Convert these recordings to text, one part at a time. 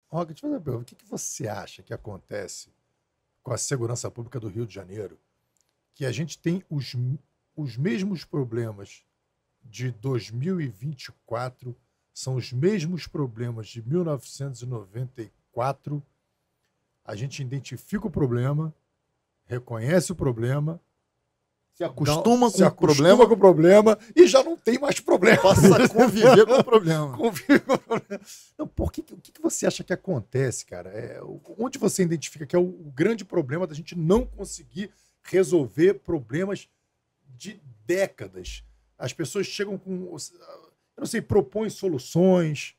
Roque, deixa eu fazer uma pergunta. O que você acha que acontece com a segurança pública do Rio de Janeiro? Que a gente tem os mesmos problemas de 2024, são os mesmos problemas de 1994. A gente identifica o problema, reconhece o problema, Se acostuma se com o acostuma problema, com o problema e já não tem mais problema. passa a conviver com o problema. Convive com o problema. Não, o que você acha que acontece, cara? Onde você identifica que é o grande problema da gente não conseguir resolver problemas de décadas? As pessoas chegam com, eu não sei, propõem soluções,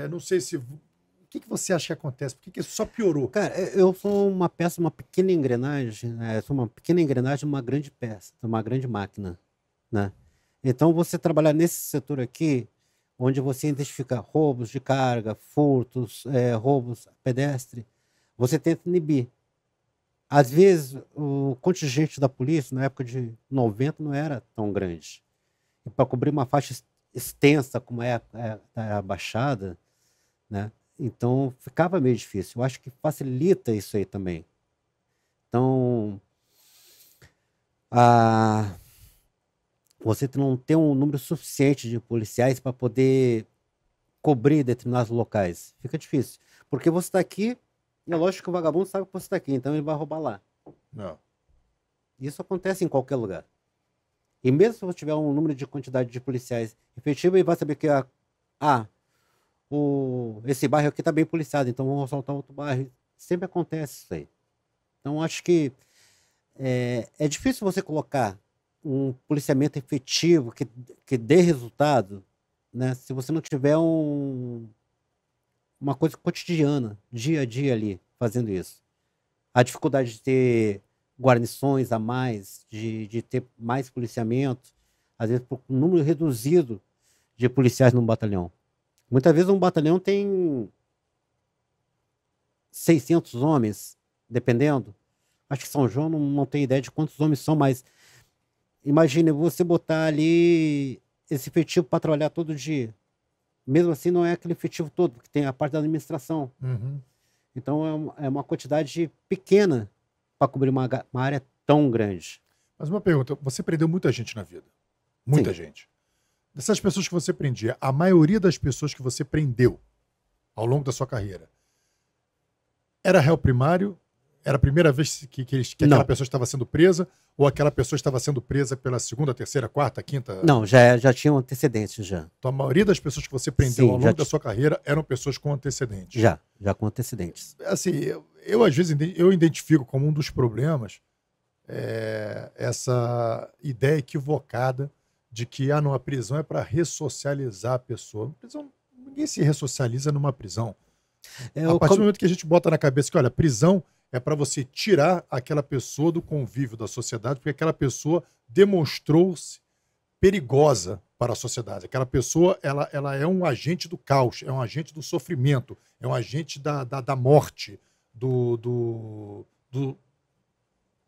não sei se... O que você acha que acontece? Por que isso só piorou? Cara, eu sou uma peça, uma pequena engrenagem, né? Eu sou uma pequena engrenagem de uma grande peça, de uma grande máquina, né? Então, você trabalhar nesse setor aqui, onde você identifica roubos de carga, furtos, roubos pedestre, você tenta inibir. Às vezes, o contingente da polícia, na época de 90, não era tão grande. E para cobrir uma faixa extensa, como é a Baixada, né? Então, ficava meio difícil. Eu acho que facilita isso aí também. Então, você não tem um número suficiente de policiais para poder cobrir determinados locais. Fica difícil. Porque você está aqui, é lógico que o vagabundo sabe que você está aqui, então ele vai roubar lá. Não. Isso acontece em qualquer lugar. E mesmo se você tiver um número de quantidade de policiais efetivo, ele vai saber que esse bairro aqui está bem policiado, então vamos assaltar outro bairro. Sempre acontece isso aí. Então acho que é difícil você colocar um policiamento efetivo que dê resultado, né, se você não tiver uma coisa cotidiana, dia a dia ali, fazendo isso. A dificuldade de ter guarnições a mais, de ter mais policiamento, às vezes por um número reduzido de policiais num batalhão. Muitas vezes um batalhão tem 600 homens, dependendo. Acho que São João não tem ideia de quantos homens são, mas imagine você botar ali esse efetivo para trabalhar todo dia. Mesmo assim, não é aquele efetivo todo, porque tem a parte da administração. Uhum. Então, é uma quantidade pequena para cobrir uma área tão grande. Mas uma pergunta, você prendeu muita gente na vida? Muita Sim. gente. Dessas pessoas que você prendia, a maioria das pessoas que você prendeu ao longo da sua carreira, era réu primário? Era a primeira vez que aquela pessoa estava sendo presa? Ou aquela pessoa estava sendo presa pela segunda, terceira, quarta, quinta? Não, já tinham antecedentes já. Então a maioria das pessoas que você prendeu Sim, ao longo da sua carreira eram pessoas com antecedentes? Já com antecedentes. Assim, eu às vezes eu identifico como um dos problemas essa ideia equivocada de que não, a prisão é para ressocializar a pessoa. Ninguém se ressocializa numa prisão. A partir do momento que a gente bota na cabeça que, olha, prisão é para você tirar aquela pessoa do convívio da sociedade, porque aquela pessoa demonstrou-se perigosa para a sociedade. Aquela pessoa, ela é um agente do caos, é um agente do sofrimento, é um agente da morte,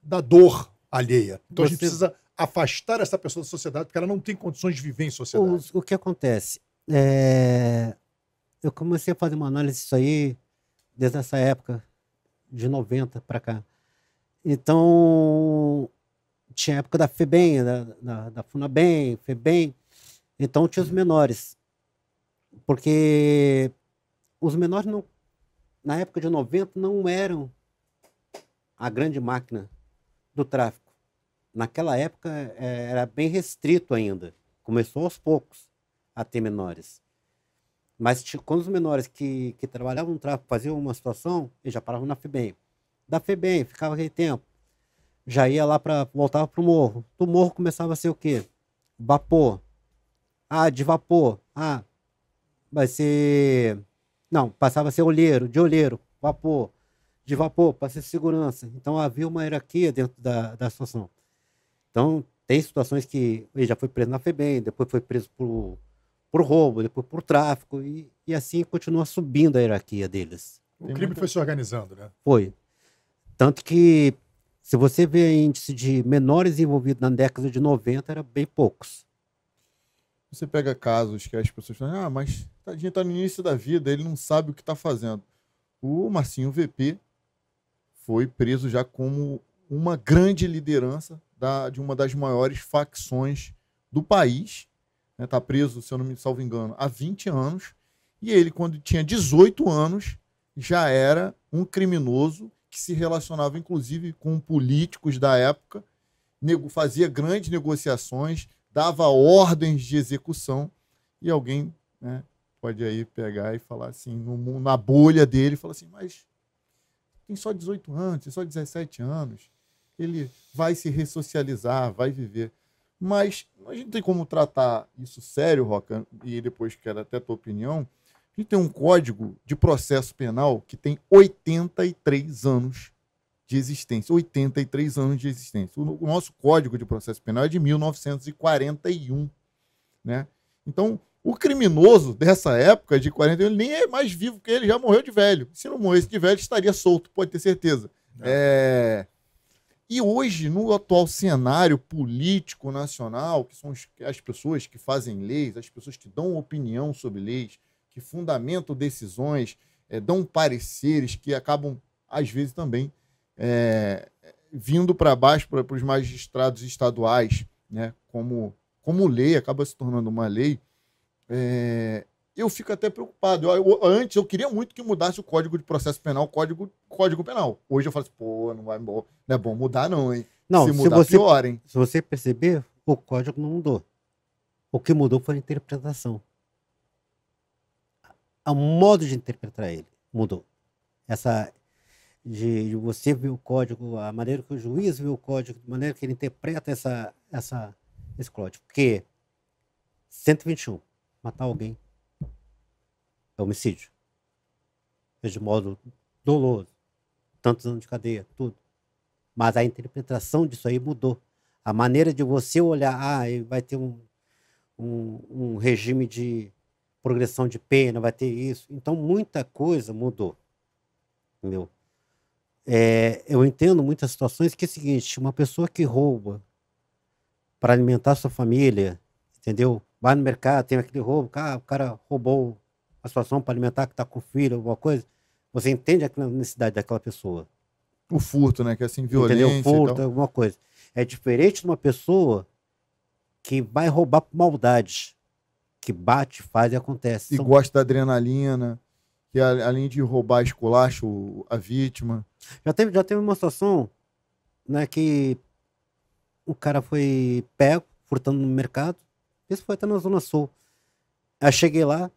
da dor alheia. Então a gente precisa afastar essa pessoa da sociedade, porque ela não tem condições de viver em sociedade. O que acontece? Eu comecei a fazer uma análise disso aí desde essa época, de 90 para cá. Então, tinha a época da FEBEM, da FUNABEM, FEBEM. Então, tinha os menores. Porque os menores, na época de 90, não eram a grande máquina do tráfico. Naquela época, era bem restrito ainda. Começou aos poucos a ter menores. Mas quando os menores que trabalhavam no tráfico faziam uma situação, eles já paravam na FEBEM. Da FEBEM, ficava aquele tempo. Já ia lá voltava para o morro. Do morro começava a ser o quê? Vapor. De vapor. Vai ser... Não, passava a ser olheiro, de olheiro, vapor. De vapor, para ser segurança. Então havia uma hierarquia dentro da situação. Então, tem situações que ele já foi preso na FEBEM, depois foi preso por roubo, depois por tráfico, e assim continua subindo a hierarquia deles. O crime foi se organizando, né? Foi. Tanto que, se você vê índice de menores envolvidos na década de 90, era bem poucos. Você pega casos que as pessoas falam, mas tadinho, tá no início da vida, ele não sabe o que está fazendo. O Marcinho VP foi preso já como uma grande liderança de uma das maiores facções do país. Está preso, se eu não me salvo engano, há 20 anos. E ele, quando tinha 18 anos, já era um criminoso que se relacionava, inclusive, com políticos da época, fazia grandes negociações, dava ordens de execução, e alguém, né, pode aí pegar e falar assim, na bolha dele, falar assim, mas tem só 18 anos, tem só 17 anos, ele vai se ressocializar, vai viver. Mas a gente tem como tratar isso sério, Roca, e depois quero até a tua opinião. A gente tem um código de processo penal que tem 83 anos de existência. 83 anos de existência. O nosso código de processo penal é de 1941. Né? Então, o criminoso dessa época, de 41, ele nem é mais vivo, porque ele já morreu de velho. Se não morresse de velho, estaria solto, pode ter certeza. E hoje, no atual cenário político nacional, que são as pessoas que fazem leis, as pessoas que dão opinião sobre leis, que fundamentam decisões, dão pareceres que acabam, às vezes, também vindo para baixo para os magistrados estaduais, né? Como lei, acaba se tornando uma lei. Eu fico até preocupado. Antes, eu queria muito que mudasse o Código de Processo Penal, Código Penal. Hoje eu falo assim, pô, não é bom mudar não, hein? Não, se mudar, pior, hein? Se você perceber, o código não mudou. O que mudou foi a interpretação. O modo de interpretar ele mudou. Essa de você ver o código, a maneira que o juiz vê o código, a maneira que ele interpreta esse código. Porque 121, matar alguém é homicídio. É de modo doloso. Tantos anos de cadeia, tudo. Mas a interpretação disso aí mudou. A maneira de você olhar, vai ter um regime de progressão de pena, vai ter isso. Então, muita coisa mudou. Entendeu? Eu entendo muitas situações que é o seguinte, uma pessoa que rouba para alimentar sua família, entendeu? Vai no mercado, tem aquele roubo, o cara roubou a situação para alimentar que está com filho, alguma coisa, você entende a necessidade daquela pessoa. O furto, né? Que é assim, violência. Entendeu? Furto, alguma coisa. É diferente de uma pessoa que vai roubar por maldade, que bate, faz e acontece. E gosta da adrenalina, que além de roubar, esculacha a vítima. Já teve uma situação, né, que o cara foi pego, furtando no mercado. Isso foi até na Zona Sul. Aí cheguei lá,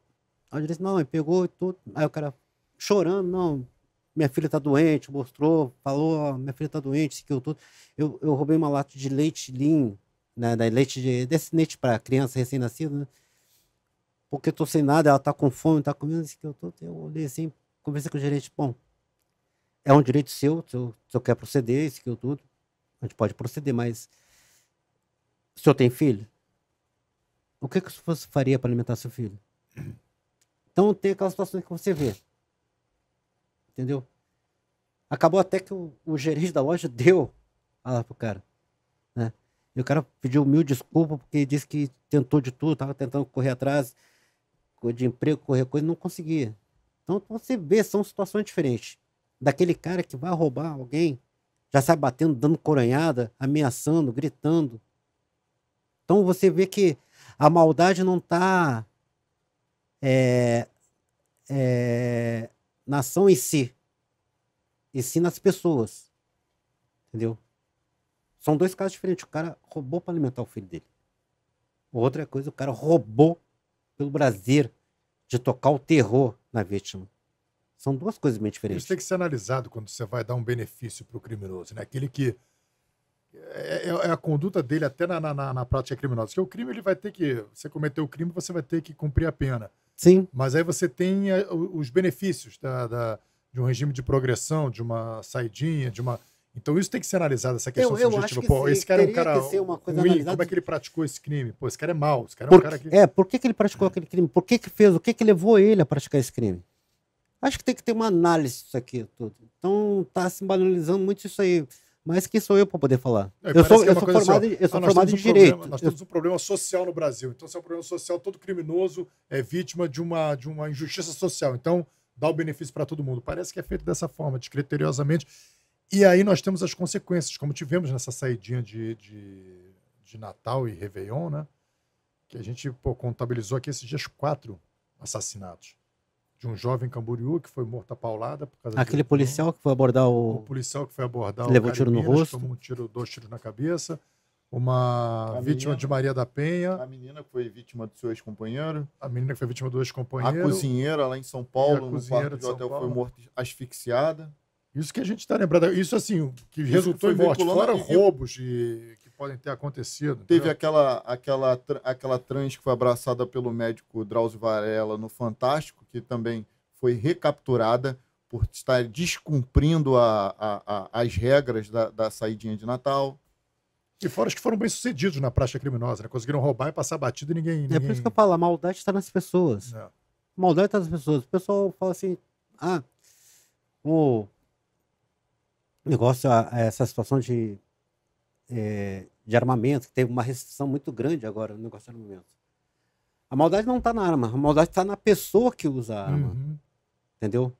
aí eu disse, não, ele pegou e tudo. Aí o cara chorando, não, minha filha tá doente, mostrou, falou, minha filha tá doente, isso que eu tudo. Eu roubei uma lata de leite Lean, né, desse leite para criança recém-nascida, né? Porque eu tô sem nada, ela tá com fome, tá comendo, isso que eu tô. Eu olhei assim, conversei com o gerente, bom, é um direito seu, se eu quer proceder, isso que eu tudo, a gente pode proceder, mas o senhor tem filho? O que você faria para alimentar seu filho? Então tem aquelas situações que você vê. Entendeu? Acabou até que o gerente da loja deu lá pro cara. Né? E o cara pediu mil desculpas porque disse que tentou de tudo, estava tentando correr atrás de emprego, correr coisa, não conseguia. Então você vê, são situações diferentes. Daquele cara que vai roubar alguém, já sai batendo, dando coronhada, ameaçando, gritando. Então você vê que a maldade não está na ação em si, e sim nas pessoas. Entendeu? São dois casos diferentes. O cara roubou para alimentar o filho dele. Outra coisa, o cara roubou pelo prazer de tocar o terror na vítima. São duas coisas bem diferentes. Isso tem que ser analisado quando você vai dar um benefício para o criminoso, né? Aquele que é a conduta dele até na prática criminosa. Porque o crime, ele vai ter que... Você cometeu o crime, você vai ter que cumprir a pena. Sim. Mas aí você tem os benefícios de um regime de progressão, de uma saidinha, de uma... Então isso tem que ser analisado, essa questão subjetiva. Pô, esse cara é um cara ruim, como é que ele praticou esse crime? Pô, esse cara é mau, esse cara é um cara que... por que ele praticou aquele crime? Por que fez? O que levou ele a praticar esse crime? Acho que tem que ter uma análise disso aqui tudo. Então tá se banalizando muito isso aí. Mas quem sou eu para poder falar? Eu sou formado em direito. Nós temos um problema social no Brasil. Então, se é um problema social, todo criminoso é vítima de uma injustiça social. Então, dar o benefício para todo mundo. Parece que é feito dessa forma, descriteriosamente. E aí nós temos as consequências, como tivemos nessa saidinha de Natal e Réveillon, né? Que a gente contabilizou aqui esses dias 4 assassinatos. De um jovem Camboriú que foi morto a paulada por causa Aquele policial que foi abordar o policial que foi abordar levou o tiro no Minas, rosto. tomou 2 tiros na cabeça. Uma vítima de Maria da Penha. A menina que foi vítima do seu ex-companheiro. A menina que foi vítima do ex-companheiro. A cozinheira lá em São Paulo, no quarto de hotel, foi morta asfixiada. Isso que a gente está lembrando. Isso, assim, que resultou em morte. Fora roubos que podem ter acontecido. Teve aquela trans que foi abraçada pelo médico Drauzio Varela no Fantástico, que também foi recapturada por estar descumprindo as regras da saidinha de Natal. E fora os que foram bem-sucedidos na prática criminosa, né? Conseguiram roubar e passar batido e ninguém... É por isso que eu falo, a maldade está nas pessoas. A maldade está nas pessoas. O pessoal fala assim, o negócio, essa situação de armamento, que teve uma restrição muito grande agora no negócio de armamento. A maldade não está na arma, a maldade está na pessoa que usa a arma. Entendeu?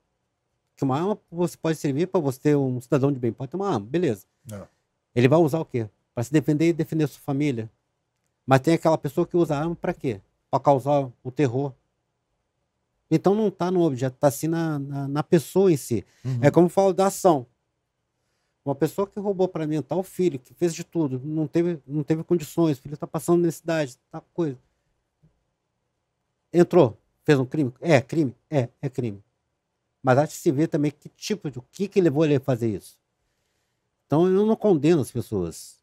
Que uma arma você pode servir para você ter um cidadão de bem. Pode ter uma arma, beleza. Ele vai usar o quê? Para se defender e defender sua família. Mas tem aquela pessoa que usa a arma para quê? Para causar o terror. Então não está no objeto, está assim na pessoa em si. É como eu falo da ação. Uma pessoa que roubou para alimentar o filho, que fez de tudo, não teve condições, o filho está passando necessidade, tá coisa. Entrou, fez um crime? É crime? É crime. Mas há de se ver também o que levou ele a fazer isso. Então eu não condeno as pessoas.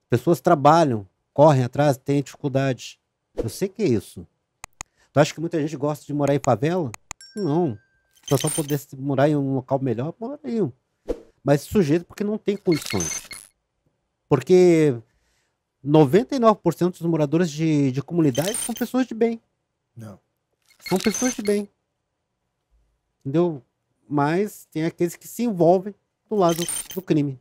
Pessoas trabalham, correm atrás, têm dificuldade. Eu sei que é isso. Tu acha que muita gente gosta de morar em favela? Não. Se o pessoal pudesse morar em um local melhor, morariam. Mas sujeito porque não tem condições. Porque 99% dos moradores de comunidade são pessoas de bem. Não. São pessoas de bem. Entendeu? Mas tem aqueles que se envolvem do lado do crime.